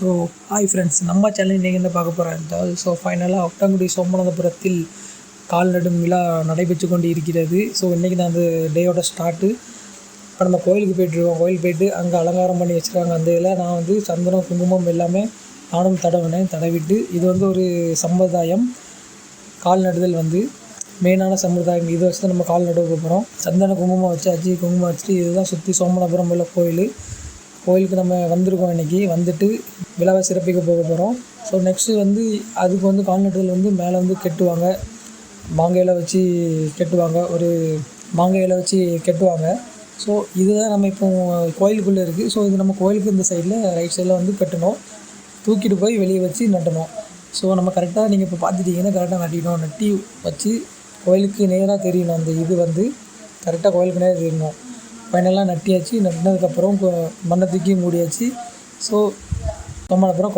So hi friends, நம்ம channel நீங்கள் என்ன பார்க்க போகிறோம் என்றால், ஃபைனலாக ஒட்டங்குடி சோமநாதபுரத்தில் கால் நடும் விழா நடைபெற்று கொண்டு இருக்கிறது. ஸோ இன்றைக்கி தான் அந்த டேயோட ஸ்டார்ட்டு. இப்போ நம்ம கோயிலுக்கு போய்ட்டுருக்கோம். கோயிலுக்கு போய்ட்டு அங்கே அலங்காரம் பண்ணி வச்சுருக்காங்க. அந்த இதில் நான் சந்தனம் குங்குமம் எல்லாமே நானும் தடவிட்டு, இது ஒரு சம்பிரதாயம். கால் நடுதல் மெயினான சம்பிரதாயம். இதை வச்சு தான் நம்ம கால் நடுவ போகிறோம். சந்தன குங்குமம் வச்சாச்சு. குங்குமம் வச்சுட்டு இதுதான் சுற்றி சோமநாதபுரம் உள்ள கோயிலுக்கு நம்ம வந்திருக்கோம். இன்றைக்கி வந்துட்டு விழாவை சிறப்பிக்க போக போகிறோம். ஸோ நெக்ஸ்ட்டு அதுக்கு கால் நடுதல் மேலே கெட்டுவாங்க. மாங்காயில் வச்சு கெட்டுவாங்க. ஒரு மாங்காயில் வச்சு கெட்டுவாங்க. ஸோ இதுதான் நம்ம இப்போ கோயிலுக்குள்ளே இருக்குது. ஸோ இது நம்ம கோயிலுக்கு இந்த சைடில் ரைட் சைடில் கட்டணும். தூக்கிட்டு போய் வெளியே வச்சு நட்டணும். ஸோ நம்ம கரெக்டாக நீங்கள் இப்போ பார்த்துட்டிங்கன்னா கரெக்டாக நட்டிக்கணும். நட்டி வச்சு கோயிலுக்கு நேராக தெரியணும். அந்த இது கரெக்டாக கோயிலுக்கு நேராக தெரியணும். ஃபைனலாக நட்டியாச்சு. நட்டினதுக்கப்புறம் மண்ணை தூக்கி மூடியாச்சு. ஸோ சோமநாதபுரம் கோயில்